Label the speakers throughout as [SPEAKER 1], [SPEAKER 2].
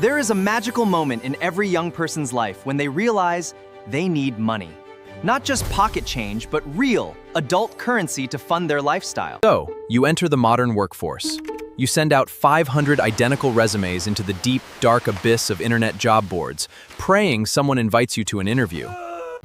[SPEAKER 1] There is a magical moment in every young person's life when they realize they need money. Not just pocket change, but real, adult currency to fund their lifestyle.
[SPEAKER 2] So, you enter the modern workforce. You send out 500 identical resumes into the deep, dark abyss of internet job boards, praying someone invites you to an interview.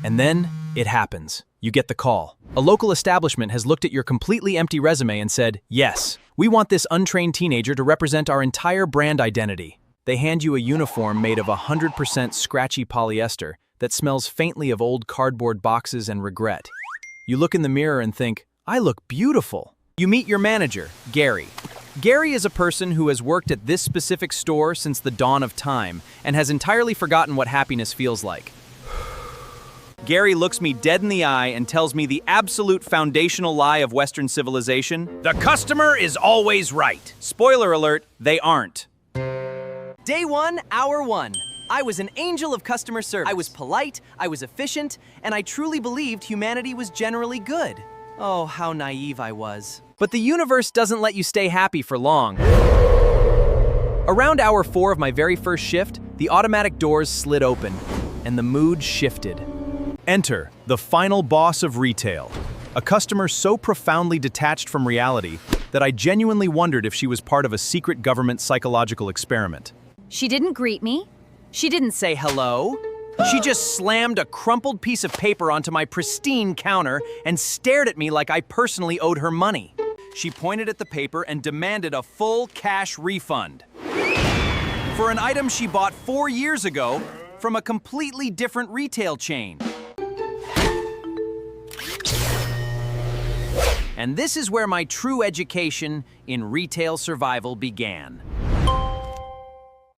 [SPEAKER 2] And then, it happens. You get the call. A local establishment has looked at your completely empty resume and said, "Yes, we want this untrained teenager to represent our entire brand identity." They hand you a uniform made of 100% scratchy polyester that smells faintly of old cardboard boxes and regret. You look in the mirror and think, "I look beautiful." You meet your manager, Gary. Gary is a person who has worked at this specific store since the dawn of time and has entirely forgotten what happiness feels like. Gary looks me dead in the eye and tells me the absolute foundational lie of Western civilization: the customer is always right. Spoiler alert, they aren't.
[SPEAKER 1] Day 1, hour 1. I was an angel of customer service. I was polite, I was efficient, and I truly believed humanity was generally good. Oh, how naive I was. But the universe doesn't let you stay happy for long. Around hour 4 of my very first shift, the automatic doors slid open, and the mood shifted.
[SPEAKER 2] Enter the final boss of retail, a customer so profoundly detached from reality that I genuinely wondered if she was part of a secret government psychological experiment.
[SPEAKER 3] She didn't greet me.
[SPEAKER 1] She didn't say hello. She just slammed a crumpled piece of paper onto my pristine counter and stared at me like I personally owed her money. She pointed at the paper and demanded a full cash refund for an item she bought 4 years ago from a completely different retail chain. And this is where my true education in retail survival began.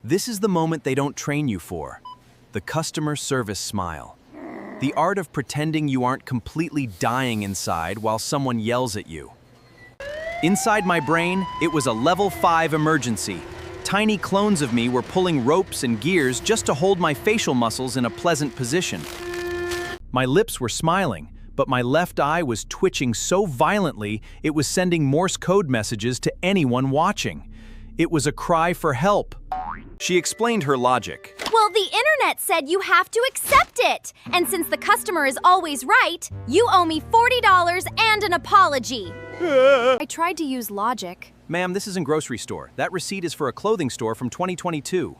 [SPEAKER 1] This is the moment they don't train you for. The customer service smile. The art of pretending you aren't completely dying inside while someone yells at you. Inside my brain, it was a level 5 emergency. Tiny clones of me were pulling ropes and gears just to hold my facial muscles in a pleasant position. My lips were smiling, but my left eye was twitching so violently it was sending Morse code messages to anyone watching. It was a cry for help. She explained her logic.
[SPEAKER 3] Well, the internet said you have to accept it. And since the customer is always right, you owe me $40 and an apology. I tried to use logic.
[SPEAKER 1] Ma'am, this isn't grocery store. That receipt is for a clothing store from 2022.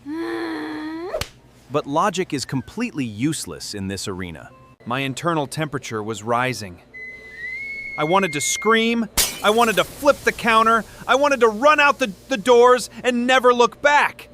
[SPEAKER 1] But logic is completely useless in this arena. My internal temperature was rising. I wanted to scream. I wanted to flip the counter. I wanted to run out the doors and never look back.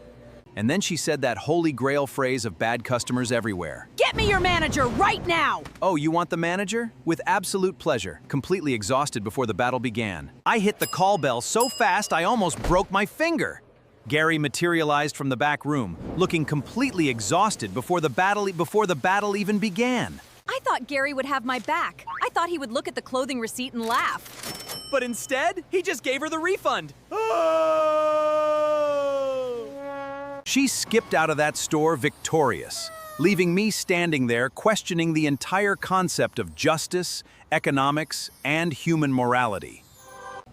[SPEAKER 1] And then she said that holy grail phrase of bad customers everywhere.
[SPEAKER 4] Get me your manager right now!
[SPEAKER 1] Oh, you want the manager? With absolute pleasure, completely exhausted before the battle began. I hit the call bell so fast I almost broke my finger. Gary materialized from the back room, looking completely exhausted before the battle even began.
[SPEAKER 3] I thought Gary would have my back. I thought he would look at the clothing receipt and laugh.
[SPEAKER 1] But instead, he just gave her the refund. She skipped out of that store victorious, leaving me standing there questioning the entire concept of justice, economics, and human morality.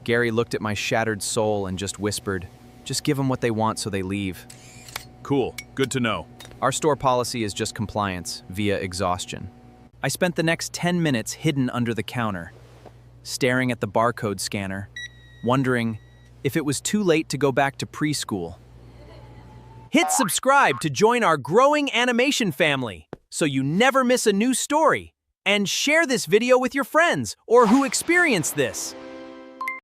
[SPEAKER 1] Gary looked at my shattered soul and just whispered, "Just give them what they want so they leave."
[SPEAKER 2] Cool, good to know.
[SPEAKER 1] Our store policy is just compliance via exhaustion. I spent the next 10 minutes hidden under the counter, staring at the barcode scanner, wondering if it was too late to go back to preschool. Hit subscribe to join our growing animation family so you never miss a new story. And share this video with your friends or who experienced this.